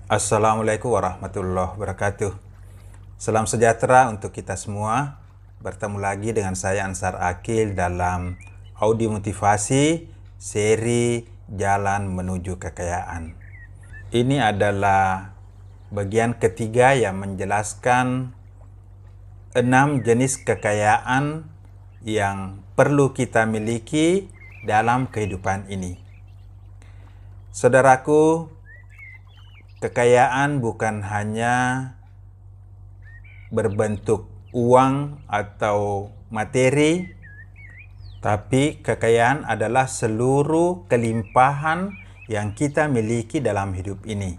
Assalamualaikum warahmatullahi wabarakatuh. Salam sejahtera untuk kita semua. Bertemu lagi dengan saya Ansar Akil dalam audio motivasi seri Jalan Menuju Kekayaan. Ini adalah bagian ketiga yang menjelaskan 6 jenis kekayaan yang perlu kita miliki dalam kehidupan ini. Saudaraku, kekayaan bukan hanya berbentuk uang atau materi, tapi kekayaan adalah seluruh kelimpahan yang kita miliki dalam hidup ini.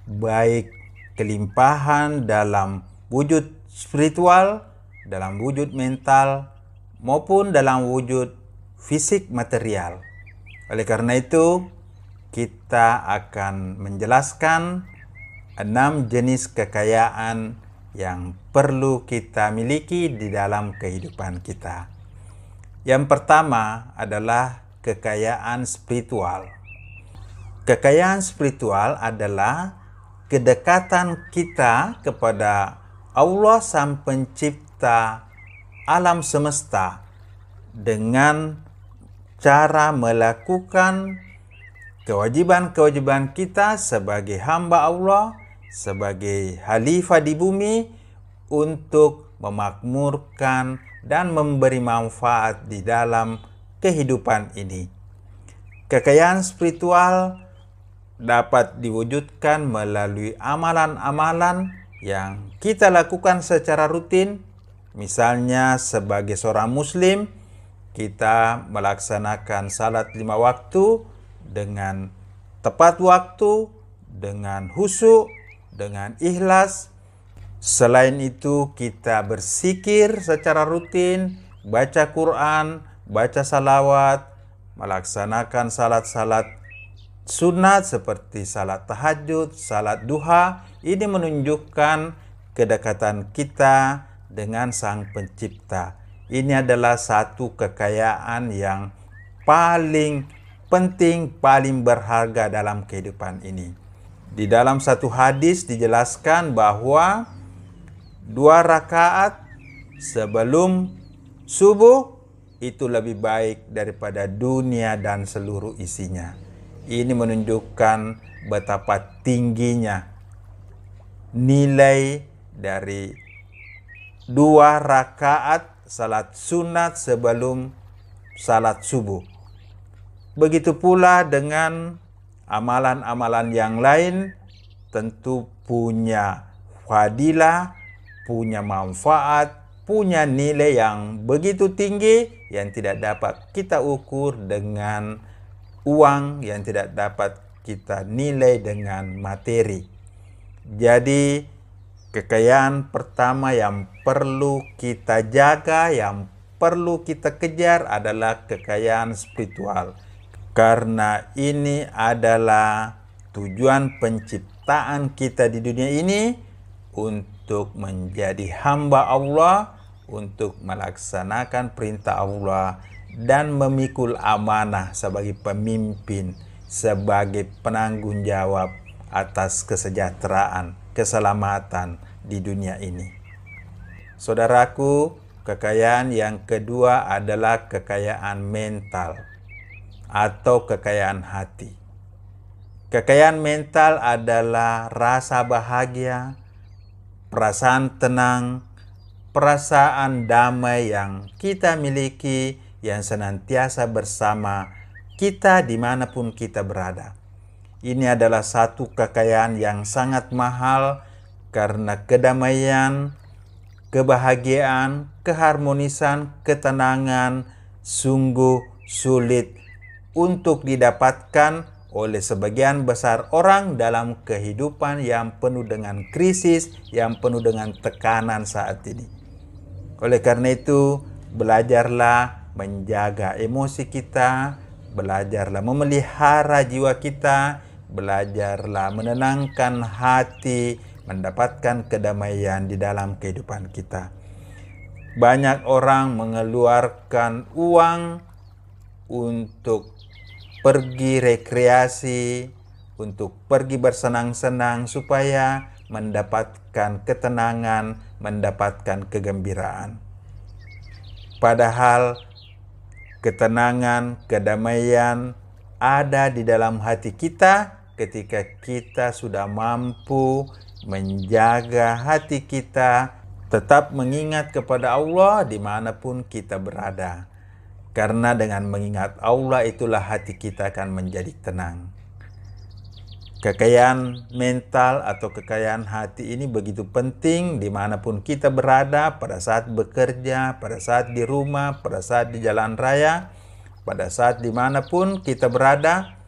Baik kelimpahan dalam wujud spiritual, dalam wujud mental, maupun dalam wujud fisik material. Oleh karena itu, kita akan menjelaskan 6 jenis kekayaan yang perlu kita miliki di dalam kehidupan kita. Yang pertama adalah kekayaan spiritual. Kekayaan spiritual adalah kedekatan kita kepada Allah Sang Pencipta alam semesta dengan cara melakukan kewajiban-kewajiban kita sebagai hamba Allah, sebagai khalifah di bumi untuk memakmurkan dan memberi manfaat di dalam kehidupan ini. Kekayaan spiritual dapat diwujudkan melalui amalan-amalan yang kita lakukan secara rutin. Misalnya sebagai seorang muslim, kita melaksanakan salat 5 waktu dengan tepat waktu, dengan khusyuk, dengan ikhlas. Selain itu, kita berzikir secara rutin, baca Quran, baca salawat, melaksanakan salat-salat sunat seperti salat tahajud, salat duha. Ini menunjukkan kedekatan kita dengan Sang Pencipta. Ini adalah satu kekayaan yang paling penting, paling berharga dalam kehidupan ini. Di dalam satu hadis dijelaskan bahwa 2 rakaat sebelum subuh itu lebih baik daripada dunia dan seluruh isinya. Ini menunjukkan betapa tingginya nilai dari 2 rakaat salat sunat sebelum salat subuh. Begitu pula dengan amalan-amalan yang lain, tentu punya fadilah, punya manfaat, punya nilai yang begitu tinggi yang tidak dapat kita ukur dengan uang, yang tidak dapat kita nilai dengan materi. Jadi kekayaan pertama yang perlu kita jaga, yang perlu kita kejar adalah kekayaan spiritual. Karena ini adalah tujuan penciptaan kita di dunia ini untuk menjadi hamba Allah, untuk melaksanakan perintah Allah dan memikul amanah sebagai pemimpin, sebagai penanggung jawab atas kesejahteraan, keselamatan di dunia ini. Saudaraku, kekayaan yang kedua adalah kekayaan mental atau kekayaan hati. Kekayaan mental adalah rasa bahagia, perasaan tenang, perasaan damai yang kita miliki, yang senantiasa bersama kita dimanapun kita berada. Ini adalah satu kekayaan yang sangat mahal karena kedamaian, kebahagiaan, keharmonisan, ketenangan sungguh sulit untuk didapatkan oleh sebagian besar orang dalam kehidupan yang penuh dengan krisis, yang penuh dengan tekanan saat ini. Oleh karena itu, belajarlah menjaga emosi kita, belajarlah memelihara jiwa kita, belajarlah menenangkan hati, mendapatkan kedamaian di dalam kehidupan kita. Banyak orang mengeluarkan uang untuk pergi rekreasi, untuk pergi bersenang-senang supaya mendapatkan ketenangan, mendapatkan kegembiraan. Padahal ketenangan, kedamaian ada di dalam hati kita ketika kita sudah mampu menjaga hati kita tetap mengingat kepada Allah dimanapun kita berada. Karena dengan mengingat Allah itulah hati kita akan menjadi tenang. Kekayaan mental atau kekayaan hati ini begitu penting dimanapun kita berada, pada saat bekerja, pada saat di rumah, pada saat di jalan raya, pada saat dimanapun kita berada,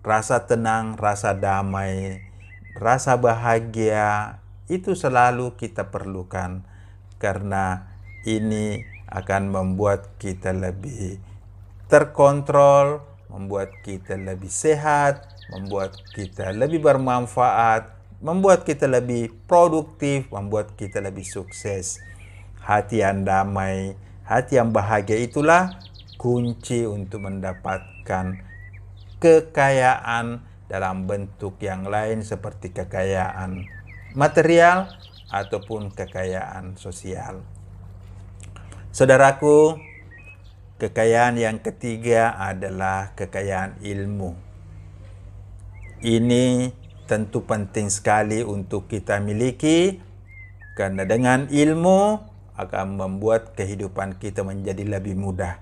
rasa tenang, rasa damai, rasa bahagia itu selalu kita perlukan, karena ini akan membuat kita lebih terkontrol, membuat kita lebih sehat, membuat kita lebih bermanfaat, membuat kita lebih produktif, membuat kita lebih sukses. Hati yang damai, hati yang bahagia itulah kunci untuk mendapatkan kekayaan dalam bentuk yang lain seperti kekayaan material ataupun kekayaan sosial. Saudaraku, kekayaan yang ketiga adalah kekayaan ilmu. Ini tentu penting sekali untuk kita miliki, karena dengan ilmu akan membuat kehidupan kita menjadi lebih mudah.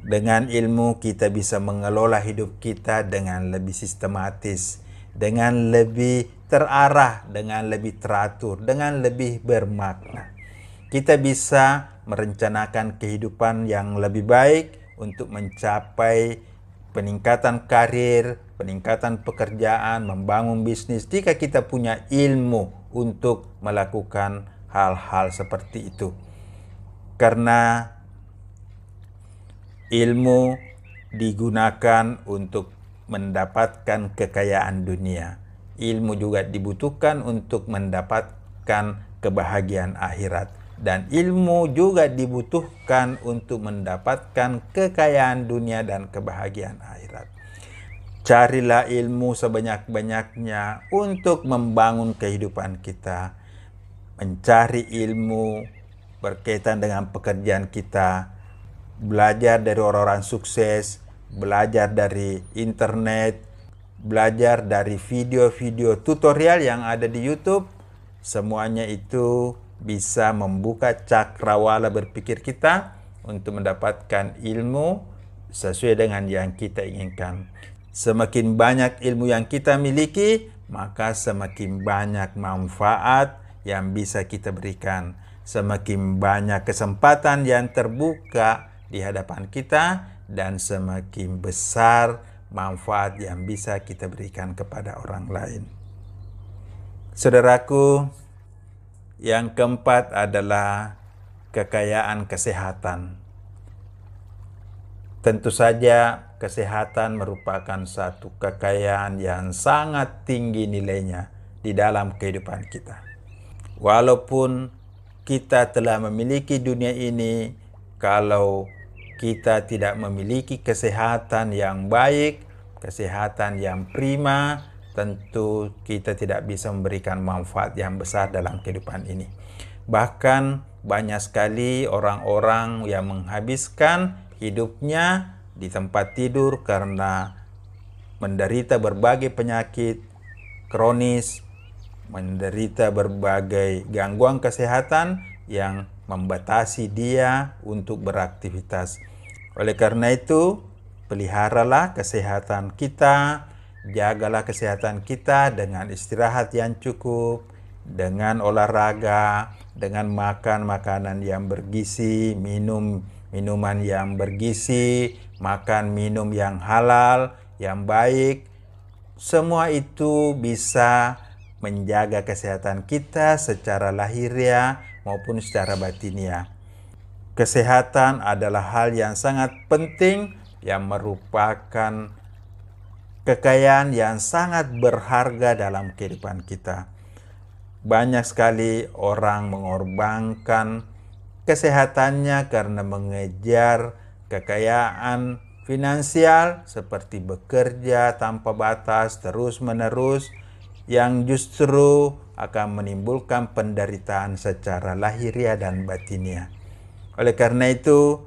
Dengan ilmu kita bisa mengelola hidup kita dengan lebih sistematis, dengan lebih terarah, dengan lebih teratur, dengan lebih bermakna. Kita bisa merencanakan kehidupan yang lebih baik untuk mencapai peningkatan karir, peningkatan pekerjaan, membangun bisnis jika kita punya ilmu untuk melakukan hal-hal seperti itu. Karena ilmu digunakan untuk mendapatkan kekayaan dunia. Ilmu juga dibutuhkan untuk mendapatkan kebahagiaan akhirat. Dan ilmu juga dibutuhkan untuk mendapatkan kekayaan dunia dan kebahagiaan akhirat. Carilah ilmu sebanyak-banyaknya untuk membangun kehidupan kita. Mencari ilmu berkaitan dengan pekerjaan kita. Belajar dari orang-orang sukses. Belajar dari internet. Belajar dari video-video tutorial yang ada di YouTube. Semuanya itu bisa membuka cakrawala berpikir kita untuk mendapatkan ilmu sesuai dengan yang kita inginkan. Semakin banyak ilmu yang kita miliki, maka semakin banyak manfaat yang bisa kita berikan. Semakin banyak kesempatan yang terbuka di hadapan kita, dan semakin besar manfaat yang bisa kita berikan kepada orang lain. Saudaraku, yang keempat adalah kekayaan kesehatan. Tentu saja kesehatan merupakan satu kekayaan yang sangat tinggi nilainya di dalam kehidupan kita. Walaupun kita telah memiliki dunia ini, kalau kita tidak memiliki kesehatan yang baik, kesehatan yang prima, tentu kita tidak bisa memberikan manfaat yang besar dalam kehidupan ini. Bahkan banyak sekali orang-orang yang menghabiskan hidupnya di tempat tidur karena menderita berbagai penyakit kronis, menderita berbagai gangguan kesehatan yang membatasi dia untuk beraktivitas. Oleh karena itu, peliharalah kesehatan kita. Jagalah kesehatan kita dengan istirahat yang cukup, dengan olahraga, dengan makan makanan yang bergizi, minum minuman yang bergizi, makan minum yang halal, yang baik. Semua itu bisa menjaga kesehatan kita secara lahiriah maupun secara batiniah. Kesehatan adalah hal yang sangat penting yang merupakan kekayaan yang sangat berharga dalam kehidupan kita. Banyak sekali orang mengorbankan kesehatannya karena mengejar kekayaan finansial seperti bekerja tanpa batas terus-menerus yang justru akan menimbulkan penderitaan secara lahiriah dan batiniah. Oleh karena itu,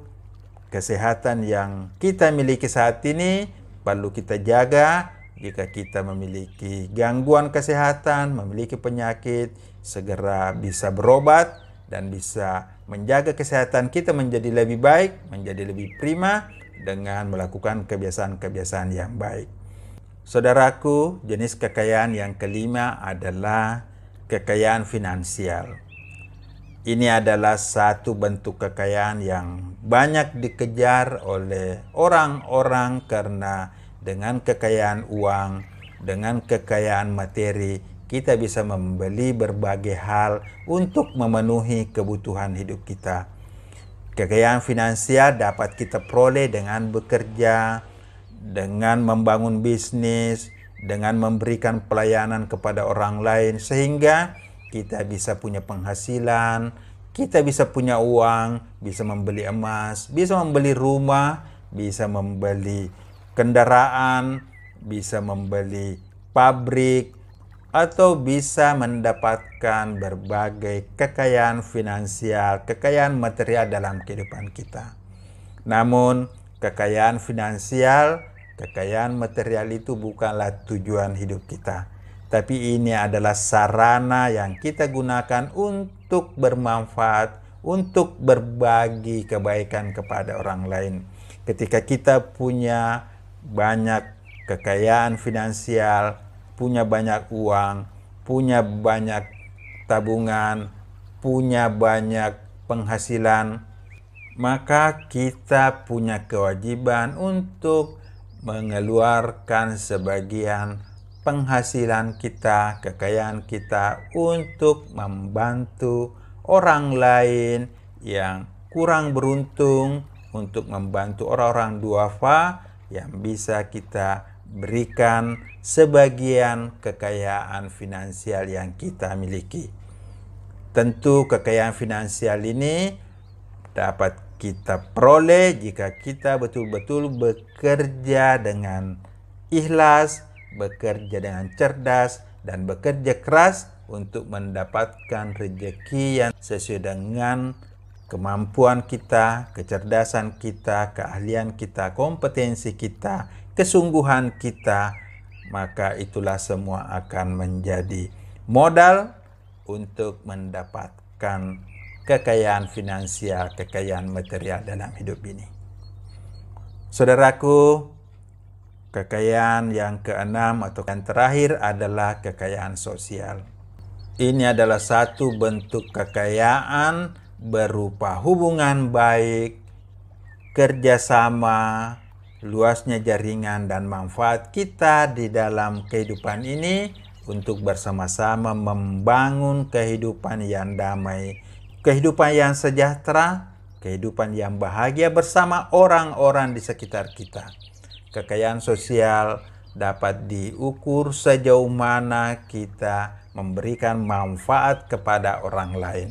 kesehatan yang kita miliki saat ini perlu kita jaga. Jika kita memiliki gangguan kesehatan, memiliki penyakit, segera bisa berobat dan bisa menjaga kesehatan kita menjadi lebih baik, menjadi lebih prima dengan melakukan kebiasaan-kebiasaan yang baik. Saudaraku, jenis kekayaan yang kelima adalah kekayaan finansial. Ini adalah satu bentuk kekayaan yang banyak dikejar oleh orang-orang karena dengan kekayaan uang, dengan kekayaan materi, kita bisa membeli berbagai hal untuk memenuhi kebutuhan hidup kita. Kekayaan finansial dapat kita peroleh dengan bekerja, dengan membangun bisnis, dengan memberikan pelayanan kepada orang lain, sehingga kita bisa punya penghasilan, kita bisa punya uang, bisa membeli emas, bisa membeli rumah, bisa membeli kendaraan, bisa membeli pabrik, atau bisa mendapatkan berbagai kekayaan finansial, kekayaan material dalam kehidupan kita. Namun, kekayaan finansial, kekayaan material itu bukanlah tujuan hidup kita. Tapi ini adalah sarana yang kita gunakan untuk bermanfaat, untuk berbagi kebaikan kepada orang lain. Ketika kita punya banyak kekayaan finansial, punya banyak uang, punya banyak tabungan, punya banyak penghasilan, maka kita punya kewajiban untuk mengeluarkan sebagian penghasilan kita, kekayaan kita untuk membantu orang lain yang kurang beruntung, untuk membantu orang-orang duafa yang bisa kita berikan sebagian kekayaan finansial yang kita miliki. Tentu kekayaan finansial ini dapat kita peroleh jika kita betul-betul bekerja dengan ikhlas, bekerja dengan cerdas, dan bekerja keras untuk mendapatkan rezeki yang sesuai dengan kemampuan kita, kecerdasan kita, keahlian kita, kompetensi kita, kesungguhan kita, maka itulah semua akan menjadi modal untuk mendapatkan kekayaan finansial, kekayaan material dalam hidup ini. Saudaraku, kekayaan yang keenam atau yang terakhir adalah kekayaan sosial. Ini adalah satu bentuk kekayaan berupa hubungan baik, kerjasama, luasnya jaringan dan manfaat kita di dalam kehidupan ini untuk bersama-sama membangun kehidupan yang damai, kehidupan yang sejahtera, kehidupan yang bahagia bersama orang-orang di sekitar kita. Kekayaan sosial dapat diukur sejauh mana kita memberikan manfaat kepada orang lain.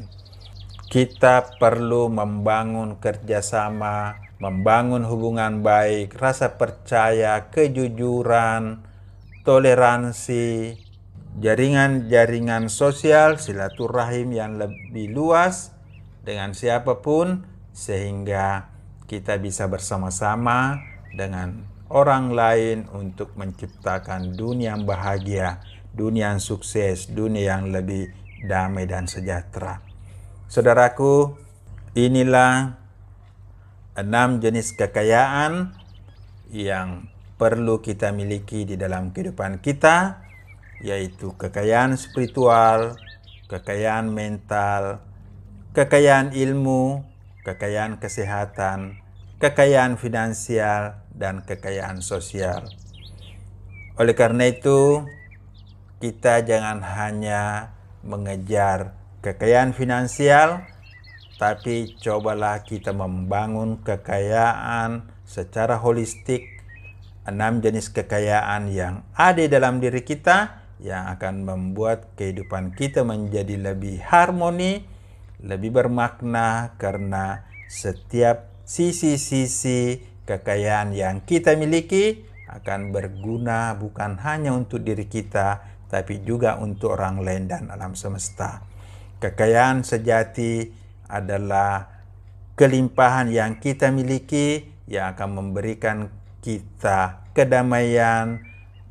Kita perlu membangun kerjasama, membangun hubungan baik, rasa percaya, kejujuran, toleransi, jaringan-jaringan sosial, silaturahim yang lebih luas dengan siapapun, sehingga kita bisa bersama-sama dengan orang lain untuk menciptakan dunia yang bahagia, dunia yang sukses, dunia yang lebih damai dan sejahtera. Saudaraku, inilah 6 jenis kekayaan yang perlu kita miliki di dalam kehidupan kita, yaitu kekayaan spiritual, kekayaan mental, kekayaan ilmu, kekayaan kesehatan, kekayaan finansial, dan kekayaan sosial. Oleh karena itu, kita jangan hanya mengejar kekayaan finansial, tapi cobalah kita membangun kekayaan secara holistik, 6 jenis kekayaan yang ada dalam diri kita yang akan membuat kehidupan kita menjadi lebih harmoni, lebih bermakna, karena setiap sisi-sisi kekayaan yang kita miliki akan berguna bukan hanya untuk diri kita, tapi juga untuk orang lain dan alam semesta. Kekayaan sejati adalah kelimpahan yang kita miliki yang akan memberikan kita kedamaian,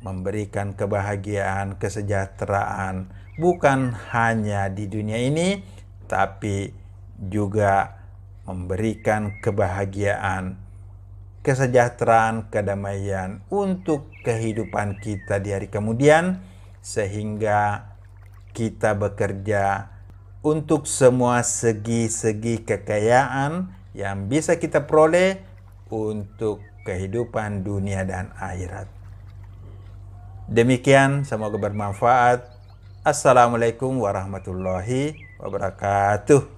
memberikan kebahagiaan, kesejahteraan, bukan hanya di dunia ini, tapi juga memberikan kebahagiaan, kesejahteraan, kedamaian untuk kehidupan kita di hari kemudian, sehingga kita bekerja untuk semua segi-segi kekayaan yang bisa kita peroleh untuk kehidupan dunia dan akhirat. Demikian, semoga bermanfaat. Assalamualaikum warahmatullahi wabarakatuh.